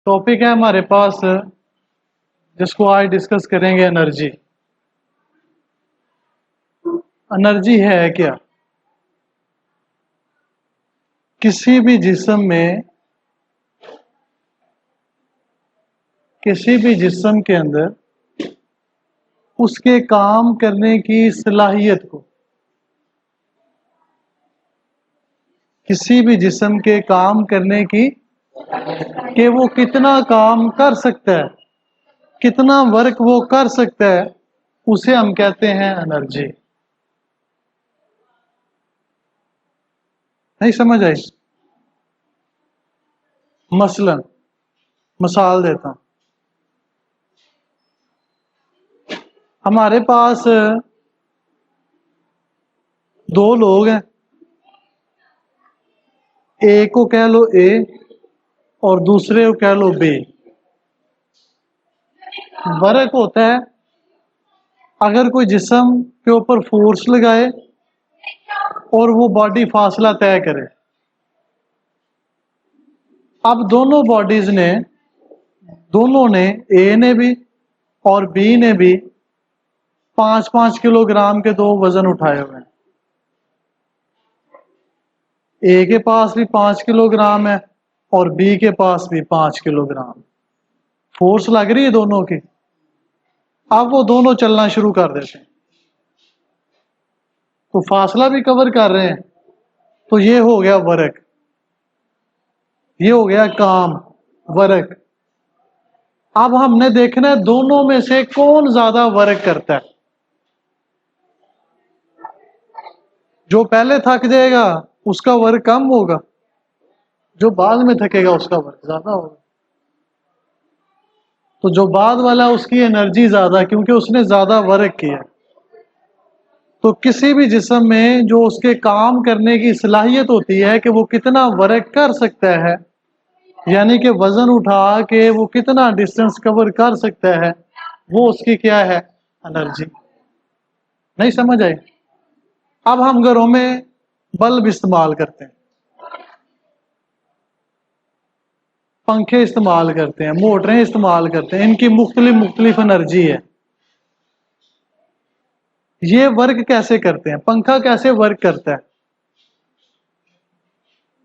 Topic है हमारे पास जिसको आज डिस्कस करेंगे एनर्जी। एनर्जी है क्या? किसी भी जिस्म में, किसी भी जिस्म के अंदर उसके काम करने की सलाहियत को, किसी भी जिस्म के काम करने की कि वो कितना काम कर सकता है, कितना वर्क वो कर सकता है, उसे हम कहते हैं एनर्जी। नहीं समझ आई? मसलन मिसाल देता हूं, हमारे पास दो लोग हैं, एक को कह लो ए और दूसरे को कह लो बी। वर्क होता है अगर कोई जिस्म के ऊपर फोर्स लगाए और वो बॉडी फासला तय करे। अब दोनों ने ए ने भी और बी ने भी 5-5 किलोग्राम के दो वजन उठाए हुए हैं। ए के पास भी 5 किलोग्राम है और बी के पास भी 5 किलोग्राम। फोर्स लग रही है दोनों की। अब वो दोनों चलना शुरू कर देते हैं तो फासला भी कवर कर रहे हैं, तो ये हो गया वर्क, ये हो गया काम, वर्क। अब हमने देखना है दोनों में से कौन ज्यादा वर्क करता है। जो पहले थक जाएगा उसका वर्क कम होगा, जो बाद में थकेगा उसका वर्क ज्यादा होगा। तो जो बाद वाला उसकी एनर्जी ज्यादा, क्योंकि उसने ज्यादा वर्क किया। तो किसी भी जिस्म में जो उसके काम करने की सलाहियत होती है कि वो कितना वर्क कर सकता है, यानी कि वजन उठा के वो कितना डिस्टेंस कवर कर सकता है, वो उसकी क्या है? एनर्जी। नहीं समझ आई? अब हम घरों में बल्ब इस्तेमाल करते हैं, पंखे इस्तेमाल करते हैं, मोटरें इस्तेमाल करते हैं, इनकी मुख्तलिफ एनर्जी है। ये वर्क कैसे करते हैं? पंखा कैसे वर्क करता है?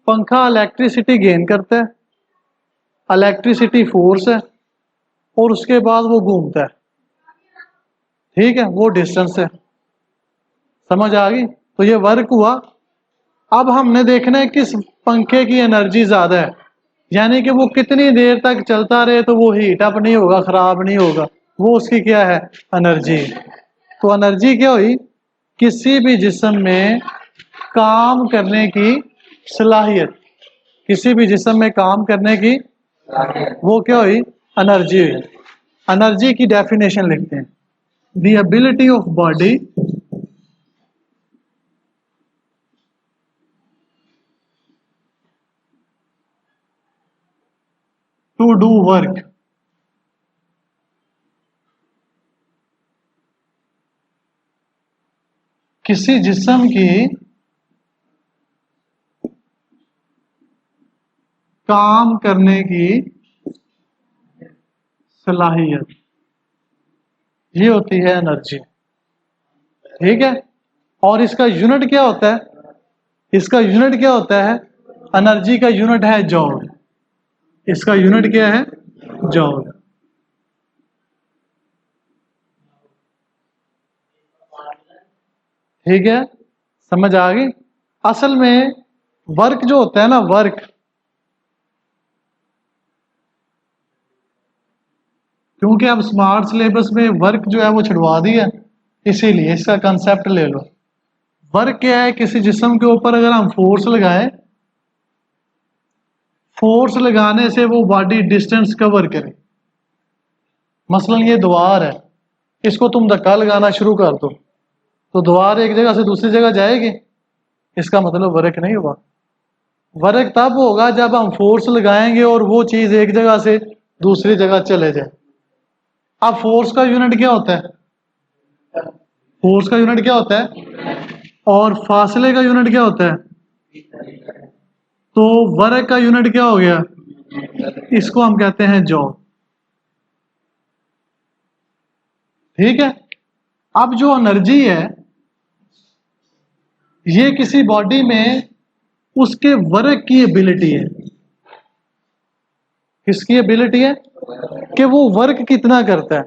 पंखा इलेक्ट्रिसिटी गेन करता है, इलेक्ट्रिसिटी फोर्स है और उसके बाद वो घूमता है। ठीक है, वो डिस्टेंस है। समझ आ गई? तो ये वर्क हुआ। अब हमने देखना है किस पंखे की एनर्जी ज्यादा है, यानी कि वो कितनी देर तक चलता रहे तो वो हीट अप नहीं होगा, खराब नहीं होगा, वो उसकी क्या है? एनर्जी। तो एनर्जी क्या हुई? किसी भी जिस्म में काम करने की सलाहियत, किसी भी जिस्म में काम करने की, वो क्या हुई? एनर्जी हुई। एनर्जी की डेफिनेशन लिखते हैं, the ability of body to do work. किसी जिस्म की काम करने की सलाहियत, ये होती है एनर्जी। ठीक है, और इसका यूनिट क्या होता है? इसका यूनिट क्या होता है? एनर्जी का यूनिट है जॉल। इसका यूनिट क्या है? जॉल। ठीक है, समझ आ गई? असल में वर्क जो होता है ना, वर्क, क्योंकि अब स्मार्ट सिलेबस में वर्क जो है वो छुड़वा दिया, इसीलिए इसका कंसेप्ट ले लो। वर्क क्या है? किसी जिस्म के ऊपर अगर हम फोर्स लगाएं, फोर्स लगाने से वो बॉडी डिस्टेंस कवर करे। मसलन ये दीवार है, इसको तुम धक्का लगाना शुरू कर दो तो दीवार एक जगह से दूसरी जगह जाएगी, इसका मतलब वर्क नहीं हुआ। वर्क तब होगा जब हम फोर्स लगाएंगे और वो चीज एक जगह से दूसरी जगह चले जाए। अब फोर्स का यूनिट क्या होता है? फोर्स का यूनिट क्या होता है? और फासले का यूनिट क्या होता है? तो वर्क का यूनिट क्या हो गया? इसको हम कहते हैं जॉल। ठीक है। अब जो एनर्जी है ये किसी बॉडी में उसके वर्क की एबिलिटी है। किसकी एबिलिटी है कि वो वर्क कितना करता है।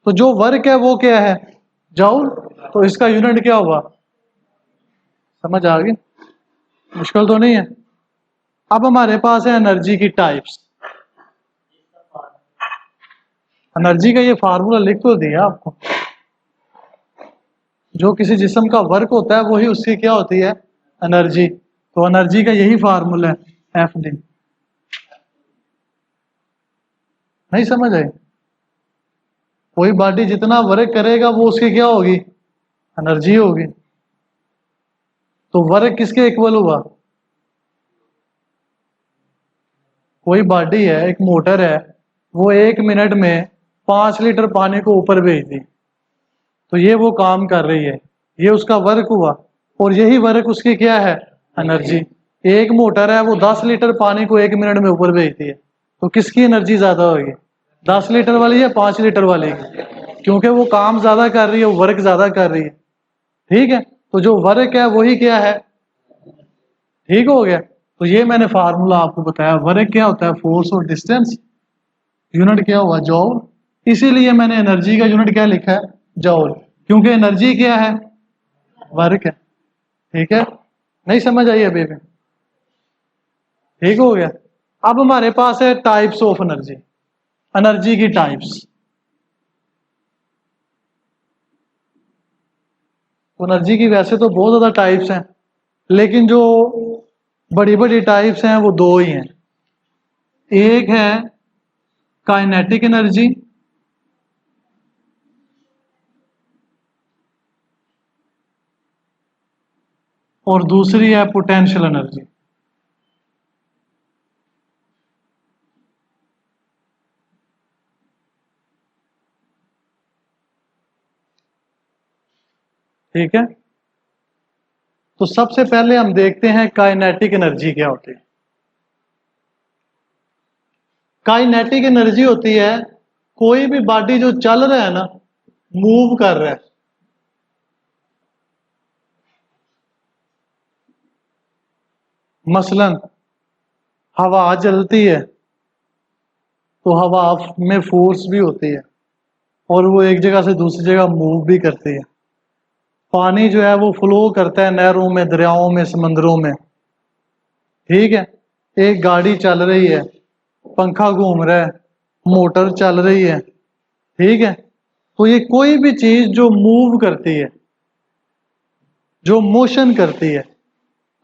तो जो वर्क है वो क्या है, जॉल। तो इसका यूनिट क्या हुआ, समझ आ गई, मुश्किल तो नहीं है। अब हमारे पास है एनर्जी की टाइप्स। एनर्जी का ये फार्मूला लिख तो दिया आपको। जो किसी जिस्म का वर्क होता है वही उसकी क्या होती है, एनर्जी। तो एनर्जी का यही फार्मूला है, एफ डी। नहीं समझ आई। कोई बॉडी जितना वर्क करेगा वो उसकी क्या होगी, एनर्जी होगी। तो वर्क किसके इक्वल हुआ, कोई बॉडी है, एक मोटर है, वो 1 मिनट में 5 लीटर पानी को ऊपर भेज दी, तो ये वो काम कर रही है, ये उसका वर्क हुआ। और यही वर्क उसकी क्या है, एनर्जी। एक मोटर है वो 10 लीटर पानी को 1 मिनट में ऊपर भेजती है, तो किसकी एनर्जी ज्यादा होगी, 10 लीटर वाली या 5 लीटर वाली की। क्योंकि वो काम ज्यादा कर रही है, वर्क ज्यादा कर रही है। ठीक है। तो जो वर्क है वही क्या है, ठीक हो गया। तो ये मैंने फार्मूला आपको बताया, वर्क क्या होता है, फोर्स और डिस्टेंस, यूनिट क्या हुआ, जॉल। इसीलिए मैंने एनर्जी का यूनिट क्या लिखा है, जॉल, क्योंकि एनर्जी क्या है, वर्क है। ठीक है। नहीं समझ आई अभी भी, ठीक हो गया। अब हमारे पास है टाइप्स ऑफ एनर्जी, एनर्जी की टाइप्स। एनर्जी की वैसे तो बहुत ज्यादा टाइप्स हैं, लेकिन जो बड़ी बड़ी टाइप्स हैं वो दो ही हैं। एक है काइनेटिक एनर्जी, और दूसरी है पोटेंशियल एनर्जी। ठीक है। तो सबसे पहले हम देखते हैं काइनेटिक एनर्जी क्या होती है। काइनेटिक एनर्जी होती है कोई भी बॉडी जो चल रहा है ना, मूव कर रहा है, मसलन हवा चलती है तो हवा में फोर्स भी होती है और वो एक जगह से दूसरी जगह मूव भी करती है। पानी जो है वो फ्लो करता है नहरों में, दरियाओं में, समंदरों में। ठीक है। एक गाड़ी चल रही है, पंखा घूम रहा है, मोटर चल रही है। ठीक है। तो ये कोई भी चीज जो मूव करती है, जो मोशन करती है,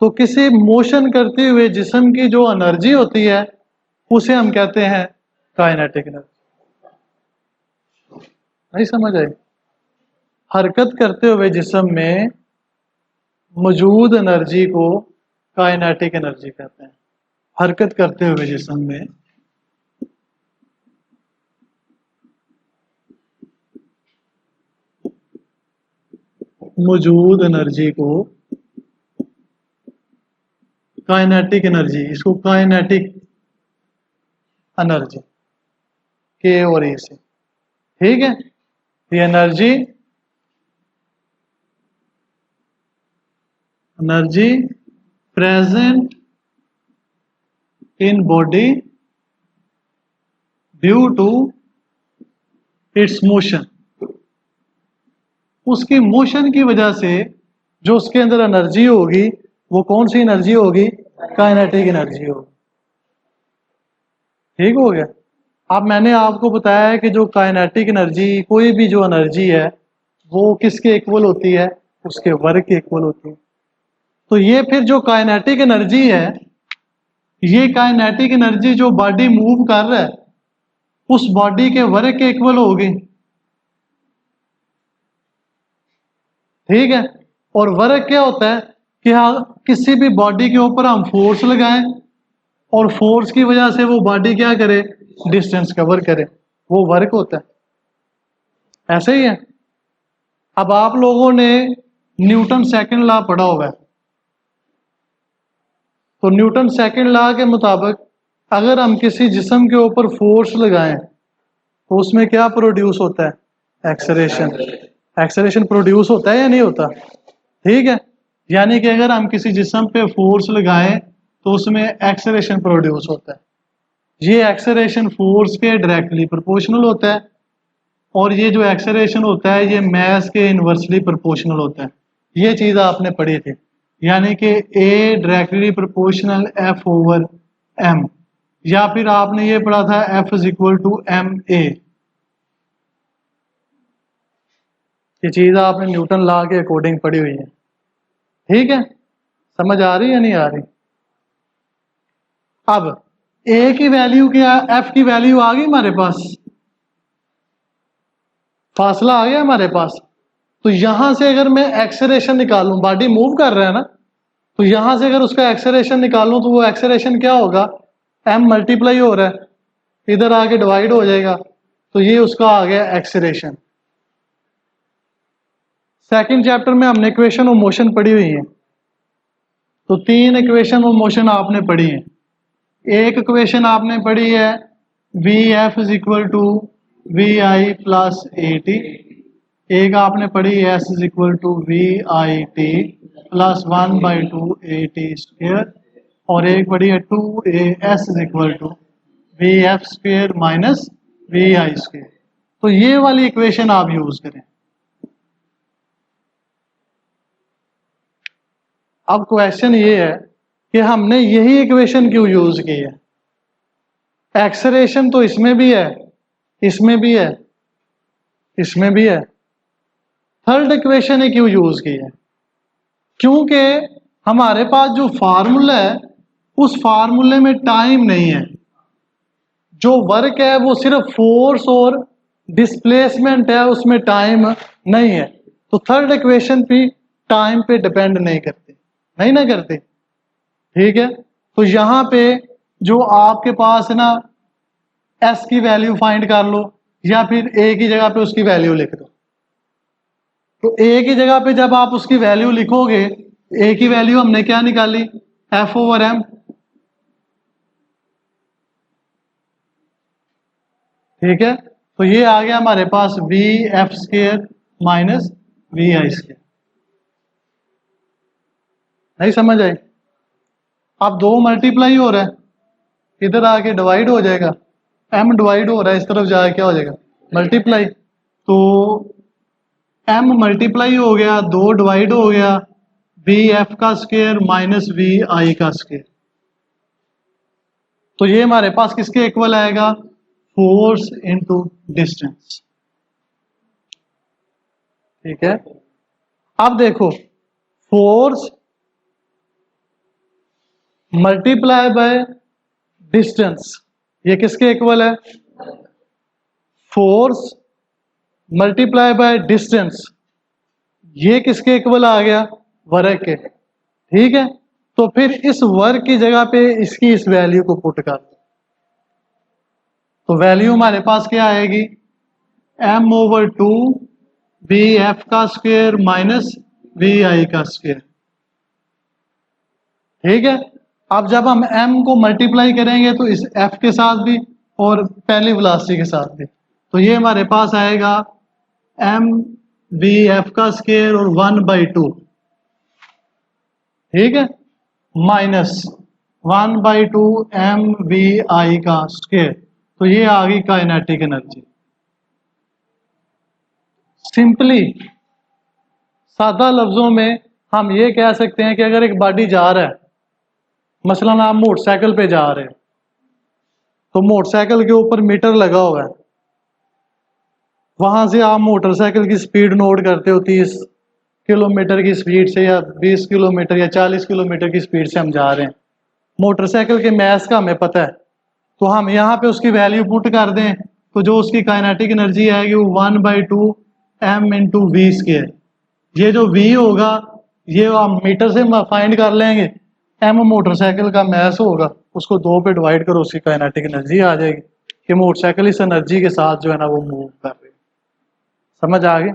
तो किसी मोशन करते हुए जिस्म की जो एनर्जी होती है उसे हम कहते हैं काइनेटिक एनर्जी। नहीं समझ आई। हरकत करते हुए जिस्म में मौजूद एनर्जी को काइनेटिक एनर्जी कहते हैं। हरकत करते हुए जिस्म में मौजूद एनर्जी को काइनेटिक एनर्जी, इसको काइनेटिक एनर्जी, के और ए से। ठीक है। ये energy present in body due to its motion. उसकी मोशन की वजह से जो उसके अंदर एनर्जी होगी वो कौन सी एनर्जी होगी, काइनेटिक एनर्जी होगी। ठीक हो गया। अब मैंने आपको बताया है कि जो काइनेटिक एनर्जी, कोई भी जो एनर्जी है वो किसके इक्वल होती है, उसके वर्क के इक्वल होती है। तो ये फिर जो काइनेटिक एनर्जी है, ये काइनेटिक एनर्जी जो बॉडी मूव कर रहा है उस बॉडी के वर्क के इक्वल होगी। ठीक है। और वर्क क्या होता है कि किसी भी बॉडी के ऊपर हम फोर्स लगाएं और फोर्स की वजह से वो बॉडी क्या करे, डिस्टेंस कवर करे, वो वर्क होता है। ऐसे ही है। अब आप लोगों ने न्यूटन सेकंड लॉ पढ़ा होगा। तो न्यूटन सेकंड लॉ के मुताबिक अगर हम किसी जिस्म के ऊपर फोर्स लगाएं तो उसमें क्या प्रोड्यूस होता है? एक्सेलरेशन। एक्सेलरेशन प्रोड्यूस होता है या नहीं होता? ठीक है, यानी कि अगर हम किसी जिस्म पे फोर्स लगाएं तो उसमें एक्सेलरेशन प्रोड्यूस होता है। ये एक्सेलरेशन फोर्स के डायरेक्टली प्रोपोर्शनल होता है और ये जो एक्सेलरेशन होता है ये मास के इन्वर्सली प्रोपोर्शनल होता है। ये चीज़ आपने पढ़ी थी, यानी कि A directly proportional F over M, या फिर आपने ये पढ़ा था F is equal to M A. ये चीज़ आपने न्यूटन लॉ के अकॉर्डिंग पढ़ी हुई है। ठीक है, समझ आ रही है नहीं आ रही? अब ए की वैल्यू क्या, एफ की वैल्यू आ गई हमारे पास, फासला आ गया हमारे पास। तो यहां से अगर मैं एक्सेलरेशन निकालूं, बॉडी मूव कर रहा है ना, तो यहां से अगर उसका एक्सेलरेशन निकालूं तो वो एक्सेलरेशन क्या होगा? एम मल्टीप्लाई हो रहा है, इधर आके डिवाइड हो जाएगा, तो ये उसका आ गया एक्सेलरेशन। सेकंड चैप्टर में हमने इक्वेशन ऑफ मोशन पढ़ी हुई है, तो 3 इक्वेशन ऑफ मोशन आपने पढ़ी है। एक इक्वेशन आपने पढ़ी है v f is equal to v i plus a t, एक आपने पढ़ी है s is equal to v i t plus 1/2 a t square, और एक पढ़ी है 2 a s is equal to v F square minus we I square. तो ये वाली इक्वेशन आप यूज करें। अब क्वेश्चन ये है कि हमने यही इक्वेशन क्यों यूज की है? एक्सेलरेशन तो इसमें भी है, इसमें भी है, इसमें भी है, थर्ड इक्वेशन ही क्यों यूज की है? क्योंकि हमारे पास जो फार्मूला है उस फार्मूले में टाइम नहीं है, जो वर्क है वो सिर्फ फोर्स और डिस्प्लेसमेंट है, उसमें टाइम नहीं है। तो थर्ड इक्वेशन भी टाइम पे डिपेंड नहीं करती, नहीं ना करती। ठीक है, तो यहां पे जो आपके पास है ना, एस की वैल्यू फाइंड कर लो या फिर ए की जगह पे उसकी वैल्यू लिख दो। तो ए की जगह पे जब आप उसकी वैल्यू लिखोगे, ए की वैल्यू हमने क्या निकाली? F over M. ठीक है, तो ये आ गया हमारे पास V F square minus we I square. नहीं समझ आई? अब 2 मल्टीप्लाई हो रहा है, इधर आके डिवाइड हो जाएगा, एम डिवाइड हो रहा है, इस तरफ जाके क्या हो जाएगा? मल्टीप्लाई। तो एम मल्टीप्लाई हो गया, 2 डिवाइड हो गया, वी एफ का स्क्वेयर माइनस वी आई का स्क्वेयर। तो ये हमारे पास किसके इक्वल आएगा? Force into distance. ठीक है, अब देखो, फोर्स मल्टीप्लाई बाय डिस्टेंस, ये किसके इक्वल है? फोर्स मल्टीप्लाई बाय डिस्टेंस, ये किसके इक्वल आ गया? वर्क के। ठीक है, तो फिर इस वर्क की जगह पे इसकी इस वैल्यू को पुट कर, तो वैल्यू हमारे पास क्या आएगी? एम ओवर 2 वी एफ का स्क्वेयर माइनस वी आई का स्क्वेयर। ठीक है, अब जब हम m को मल्टीप्लाई करेंगे तो इस f के साथ भी और पहली वेलोसिटी के साथ भी, तो ये हमारे पास आएगा m वी एफ का स्क्वेयर और 1/2। ठीक है, माइनस 1/2 m वी आई का स्क्वेयर, तो ये आ गई काइनेटिक एनर्जी। सिंपली सादा लफ्जों में हम ये कह सकते हैं कि अगर एक बॉडी जा रहा है, मसलन आप मोटरसाइकिल पे जा रहे हैं, तो मोटरसाइकिल के ऊपर मीटर लगा हुआ है, वहां से आप मोटरसाइकिल की स्पीड नोट करते हो, 30 किलोमीटर की स्पीड से या 20 किलोमीटर या 40 किलोमीटर की स्पीड से हम जा रहे हैं। मोटरसाइकिल के मैस का हमें पता है, तो हम यहाँ पे उसकी वैल्यू पुट कर दें तो जो उसकी काइनेटिक एनर्जी आएगी वो 1/2 m इंटू वी स्क्वायर। ये जो v होगा ये हम मीटर से फाइंड कर लेंगे, m मोटरसाइकिल का मैस होगा, उसको 2 पे डिवाइड करो, उसकी काइनेटिक एनर्जी आ जाएगी कि मोटरसाइकिल इस एनर्जी के साथ जो है ना वो मूव कर रही है। समझ आ गई?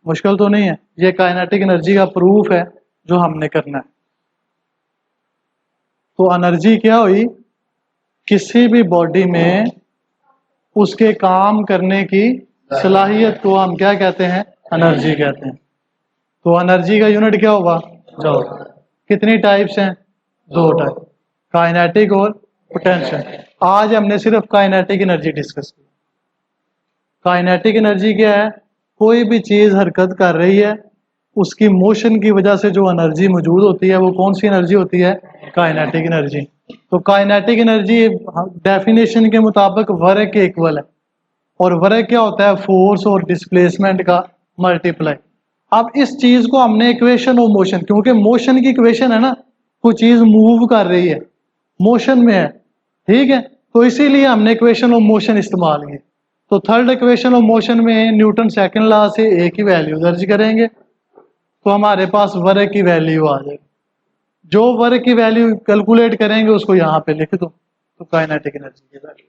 मुश्किल तो नहीं है, ये काइनेटिक एनर्जी का प्रूफ है जो हमने करना है। तो एनर्जी क्या हुई? किसी भी बॉडी में उसके काम करने की सलाहियत को हम क्या कहते हैं? एनर्जी कहते हैं। तो एनर्जी का यूनिट क्या होगा? जॉल। कितनी टाइप्स हैं? दो टाइप, काइनेटिक और पोटेंशियल। आज हमने सिर्फ काइनेटिक एनर्जी डिस्कस की। काइनेटिक एनर्जी क्या है? कोई भी चीज हरकत कर रही है, उसकी मोशन की वजह से जो एनर्जी मौजूद होती है वो कौन सी एनर्जी होती है? Kinetic energy. तो काइनेटिक एनर्जी डेफिनेशन के मुताबिक वर्क के इक्वल है। और वर्क क्या होता है? फोर्स और डिस्प्लेसमेंट का मल्टीप्लाई। अब इस चीज को हमने इक्वेशन ऑफ मोशन, क्योंकि मोशन की इक्वेशन है ना, कोई चीज मूव कर रही है, मोशन में है, ठीक है, तो इसीलिए हमने इक्वेशन ऑफ मोशन इस्तेमाल की। तो थर्ड इक्वेशन ऑफ मोशन में न्यूटन सेकंड लॉ से ए की वैल्यू दर्ज करेंगे तो हमारे पास वर्क की वैल्यू आ जाएगी। जो वर्क की वैल्यू कैलकुलेट करेंगे उसको यहाँ पे लिख दो, तो काइनेटिक एनर्जी की वैल्यू